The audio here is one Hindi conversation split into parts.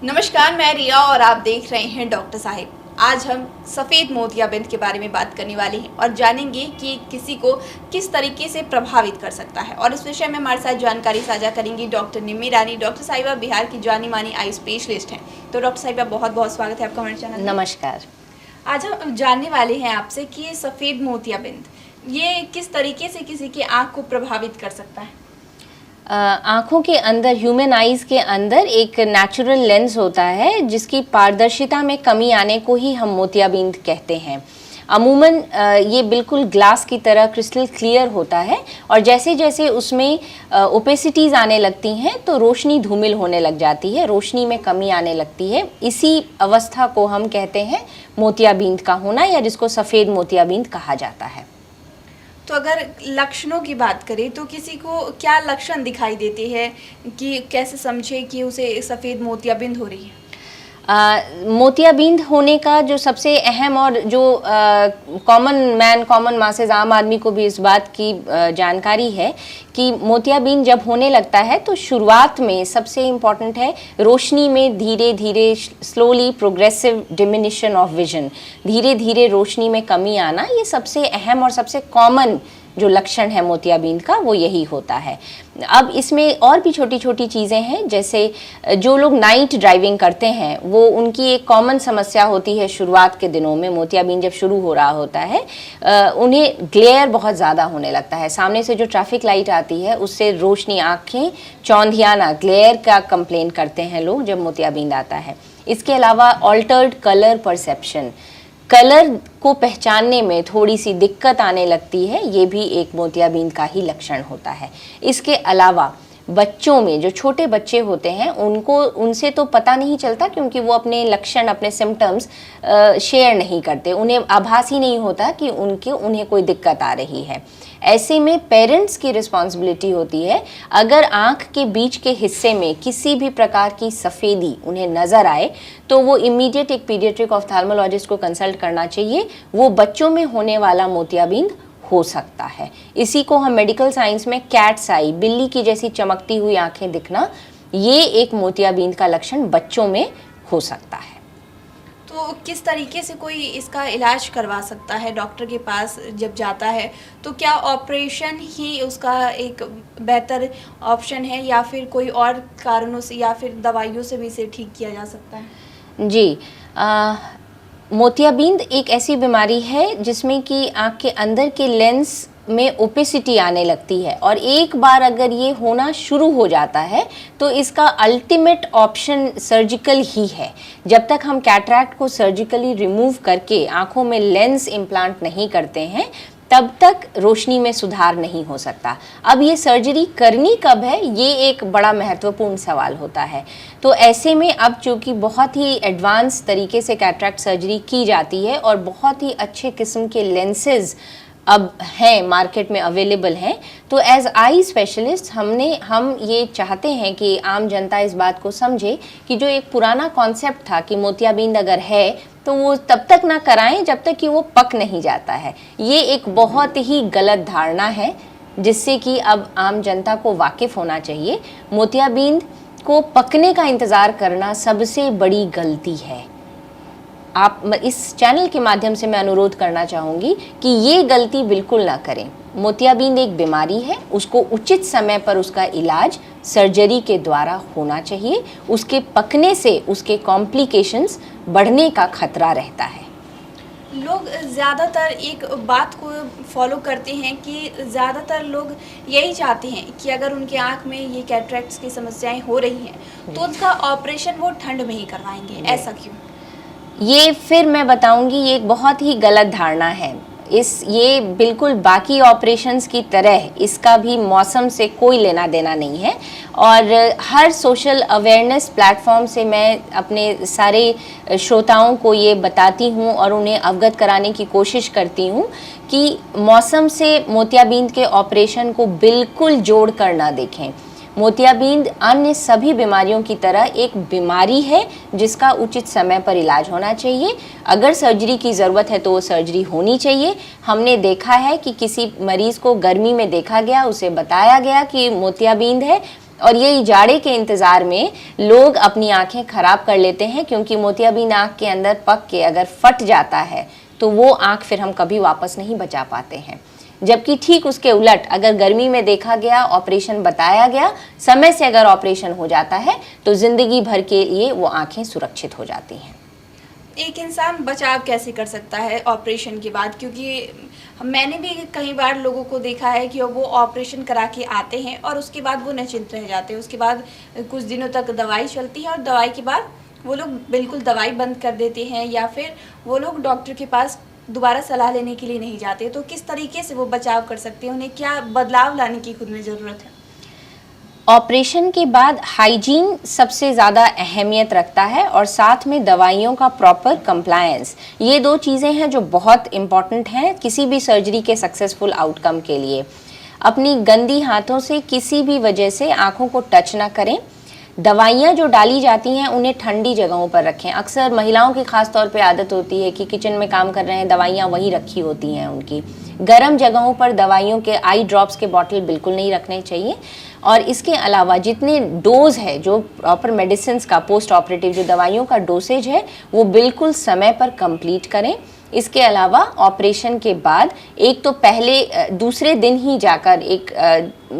नमस्कार, मैं रिया और आप देख रहे हैं डॉक्टर साहिब। आज हम सफ़ेद मोतियाबिंद के बारे में बात करने वाले हैं और जानेंगे कि किसी को किस तरीके से प्रभावित कर सकता है। और इस विषय में हमारे साथ जानकारी साझा करेंगी डॉक्टर निम्मी रानी। डॉक्टर साहिबा बिहार की जानी मानी आई स्पेशलिस्ट हैं। तो डॉक्टर साहिबा बहुत बहुत स्वागत है आपका हमारे चैनल में। नमस्कार। आज हम जानने वाले हैं आपसे कि सफ़ेद मोतियाबिंद ये किस तरीके से किसी की आँख को प्रभावित कर सकता है। आँखों के अंदर, ह्यूमन आइज़ के अंदर एक नेचुरल लेंस होता है जिसकी पारदर्शिता में कमी आने को ही हम मोतियाबिंद कहते हैं। अमूमन ये बिल्कुल ग्लास की तरह क्रिस्टल क्लियर होता है और जैसे जैसे उसमें ओपेसिटीज़ आने लगती हैं तो रोशनी धूमिल होने लग जाती है, रोशनी में कमी आने लगती है। इसी अवस्था को हम कहते हैं मोतियाबिंद का होना, या जिसको सफ़ेद मोतियाबिंद कहा जाता है। तो अगर लक्षणों की बात करें तो किसी को क्या लक्षण दिखाई देते हैं कि कैसे समझे कि उसे सफ़ेद मोतियाबिंद हो रही है। मोतियाबिंद होने का जो सबसे अहम और जो कॉमन मासेज, आम आदमी को भी इस बात की जानकारी है कि मोतियाबिंद जब होने लगता है तो शुरुआत में सबसे इम्पॉर्टेंट है रोशनी में धीरे धीरे slowly progressive diminishing of vision, धीरे धीरे रोशनी में कमी आना। ये सबसे अहम और सबसे कॉमन जो लक्षण है मोतियाबिंद का वो यही होता है। अब इसमें और भी छोटी छोटी चीज़ें हैं, जैसे जो लोग नाइट ड्राइविंग करते हैं वो उनकी एक कॉमन समस्या होती है शुरुआत के दिनों में, मोतियाबिंद जब शुरू हो रहा होता है उन्हें ग्लेयर बहुत ज़्यादा होने लगता है। सामने से जो ट्रैफिक लाइट आती है उससे रोशनी, आँखें चौंधियाना, ग्लेयर का कंप्लेन करते हैं लोग जब मोतियाबिंद आता है। इसके अलावा ऑल्टर्ड कलर परसेप्शन, कलर को पहचानने में थोड़ी सी दिक्कत आने लगती है, ये भी एक मोतियाबिंद का ही लक्षण होता है। इसके अलावा बच्चों में, जो छोटे बच्चे होते हैं उनसे तो पता नहीं चलता क्योंकि वो अपने लक्षण, अपने सिम्टम्स शेयर नहीं करते, उन्हें आभास ही नहीं होता कि उन्हें कोई दिक्कत आ रही है। ऐसे में पेरेंट्स की रिस्पॉन्सिबिलिटी होती है, अगर आँख के बीच के हिस्से में किसी भी प्रकार की सफ़ेदी उन्हें नज़र आए तो वो इमीडिएट एक पीडियाट्रिक ऑफ्थाल्मोलॉजिस्ट को कंसल्ट करना चाहिए। वो बच्चों में होने वाला मोतियाबिंद हो सकता है। इसी को हम मेडिकल साइंस में कैट्स आई, बिल्ली की जैसी चमकती हुई आंखें दिखना, ये एक मोतियाबिंद का लक्षण बच्चों में हो सकता है। तो किस तरीके से कोई इसका इलाज करवा सकता है डॉक्टर के पास जब जाता है? तो क्या ऑपरेशन ही उसका एक बेहतर ऑप्शन है या फिर कोई और कारणों से या फिर दवाइयों से भी इसे ठीक किया जा सकता है? जी, मोतियाबिंद एक ऐसी बीमारी है जिसमें कि आँख के अंदर के लेंस में ओपेसिटी आने लगती है और एक बार अगर ये होना शुरू हो जाता है तो इसका अल्टीमेट ऑप्शन सर्जिकल ही है। जब तक हम कैटरैक्ट को सर्जिकली रिमूव करके आँखों में लेंस इम्प्लांट नहीं करते हैं तब तक रोशनी में सुधार नहीं हो सकता। अब ये सर्जरी करनी कब है, ये एक बड़ा महत्वपूर्ण सवाल होता है। तो ऐसे में अब चूँकि बहुत ही एडवांस तरीके से कैटरैक्ट सर्जरी की जाती है और बहुत ही अच्छे किस्म के लेंसेज अब हैं, मार्केट में अवेलेबल हैं, तो एज आई स्पेशलिस्ट हम ये चाहते हैं कि आम जनता इस बात को समझे कि जो एक पुराना कॉन्सेप्ट था कि मोतियाबिंद अगर है तो वो तब तक ना कराएं जब तक कि वो पक नहीं जाता है। ये एक बहुत ही गलत धारणा है जिससे कि अब आम जनता को वाकिफ़ होना चाहिए। मोतियाबिंद को पकने का इंतज़ार करना सबसे बड़ी गलती है। आप इस चैनल के माध्यम से मैं अनुरोध करना चाहूँगी कि ये गलती बिल्कुल ना करें। मोतियाबिंद एक बीमारी है, उसको उचित समय पर उसका इलाज सर्जरी के द्वारा होना चाहिए। उसके पकने से उसके कॉम्प्लिकेशंस बढ़ने का खतरा रहता है। लोग ज़्यादातर एक बात को फॉलो करते हैं कि ज़्यादातर लोग यही चाहते हैं कि अगर उनके आँख में ये कैटरैक्ट्स की समस्याएं हो रही हैं तो उसका ऑपरेशन वो ठंड में ही करवाएंगे। ऐसा क्यों? ये फिर मैं बताऊंगी, ये एक बहुत ही गलत धारणा है। ये बिल्कुल बाकी ऑपरेशंस की तरह इसका भी मौसम से कोई लेना देना नहीं है। और हर सोशल अवेयरनेस प्लेटफॉर्म से मैं अपने सारे श्रोताओं को ये बताती हूँ और उन्हें अवगत कराने की कोशिश करती हूँ कि मौसम से मोतियाबिंद के ऑपरेशन को बिल्कुल जोड़ कर ना देखें। मोतियाबिंद अन्य सभी बीमारियों की तरह एक बीमारी है जिसका उचित समय पर इलाज होना चाहिए। अगर सर्जरी की ज़रूरत है तो वो सर्जरी होनी चाहिए। हमने देखा है कि किसी मरीज़ को गर्मी में देखा गया, उसे बताया गया कि मोतियाबिंद है, और ये जाड़े के इंतज़ार में लोग अपनी आंखें खराब कर लेते हैं, क्योंकि मोतियाबिंद आँख के अंदर पक के अगर फट जाता है तो वो आँख फिर हम कभी वापस नहीं बचा पाते हैं। जबकि ठीक उसके उलट अगर गर्मी में देखा गया, ऑपरेशन बताया गया, समय से अगर ऑपरेशन हो जाता है तो ज़िंदगी भर के लिए वो आँखें सुरक्षित हो जाती हैं। एक इंसान बचाव कैसे कर सकता है ऑपरेशन के बाद, क्योंकि मैंने भी कई बार लोगों को देखा है कि वो ऑपरेशन करा के आते हैं और उसके बाद वो निश्चिंत रह जाते हैं। उसके बाद कुछ दिनों तक दवाई चलती है और दवाई के बाद वो लोग बिल्कुल दवाई बंद कर देते हैं या फिर वो लोग डॉक्टर के पास दोबारा सलाह लेने के लिए नहीं जाते। तो किस तरीके से वो बचाव कर सकते हैं, उन्हें क्या बदलाव लाने की खुद में ज़रूरत है? ऑपरेशन के बाद हाइजीन सबसे ज़्यादा अहमियत रखता है और साथ में दवाइयों का प्रॉपर कंप्लायंस, ये दो चीज़ें हैं जो बहुत इम्पॉर्टेंट हैं किसी भी सर्जरी के सक्सेसफुल आउटकम के लिए। अपनी गंदी हाथों से किसी भी वजह से आँखों को टच ना करें। दवाइयाँ जो डाली जाती हैं उन्हें ठंडी जगहों पर रखें। अक्सर महिलाओं की खास तौर पे आदत होती है कि किचन में काम कर रहे हैं, दवाइयाँ वहीं रखी होती हैं उनकी। गर्म जगहों पर दवाइयों के आई ड्रॉप्स के बॉटल बिल्कुल नहीं रखने चाहिए। और इसके अलावा जितने डोज है, जो प्रॉपर मेडिसिन का पोस्ट ऑपरेटिव जो दवाइयों का डोसेज है, वो बिल्कुल समय पर कंप्लीट करें। इसके अलावा ऑपरेशन के बाद एक तो पहले दूसरे दिन ही जाकर एक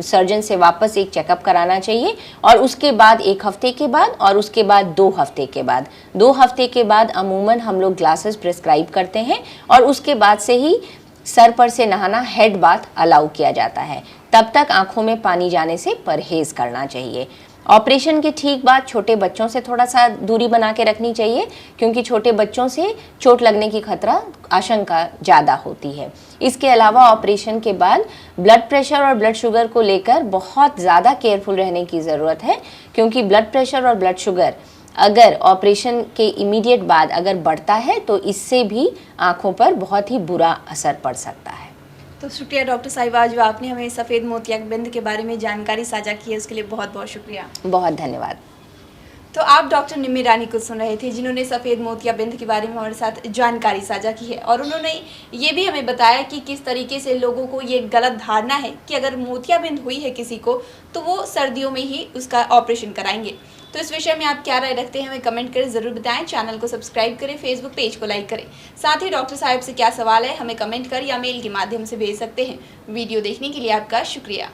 सर्जन से वापस एक चेकअप कराना चाहिए और उसके बाद 1 हफ्ते के बाद और उसके बाद 2 हफ्ते के बाद। 2 हफ्ते के बाद अमूमन हम लोग ग्लासेस प्रिस्क्राइब करते हैं और उसके बाद से ही सर पर से नहाना, हेड बाथ अलाउ किया जाता है। तब तक आंखों में पानी जाने से परहेज करना चाहिए। ऑपरेशन के ठीक बाद छोटे बच्चों से थोड़ा सा दूरी बना के रखनी चाहिए, क्योंकि छोटे बच्चों से चोट लगने की खतरा, आशंका ज़्यादा होती है। इसके अलावा ऑपरेशन के बाद ब्लड प्रेशर और ब्लड शुगर को लेकर बहुत ज़्यादा केयरफुल रहने की ज़रूरत है, क्योंकि ब्लड प्रेशर और ब्लड शुगर अगर ऑपरेशन के इमीडिएट बाद अगर बढ़ता है तो इससे भी आँखों पर बहुत ही बुरा असर पड़ सकता है। तो शुक्रिया डॉक्टर साहिबा, जो आपने हमें सफ़ेद मोतियाबिंद के बारे में जानकारी साझा की है, उसके लिए बहुत बहुत शुक्रिया। बहुत धन्यवाद। तो आप डॉक्टर निम्मी रानी को सुन रहे थे, जिन्होंने सफ़ेद मोतियाबिंद के बारे में हमारे साथ जानकारी साझा की है और उन्होंने ये भी हमें बताया कि किस तरीके से लोगों को ये गलत धारणा है कि अगर मोतियाबिंद हुई है किसी को तो वो सर्दियों में ही उसका ऑपरेशन कराएंगे। तो इस विषय में आप क्या राय रखते हैं, हमें कमेंट करें, ज़रूर बताएं। चैनल को सब्सक्राइब करें, फेसबुक पेज को लाइक करें। साथ ही डॉक्टर साहब से क्या सवाल है, हमें कमेंट कर या मेल के माध्यम से भेज सकते हैं। वीडियो देखने के लिए आपका शुक्रिया।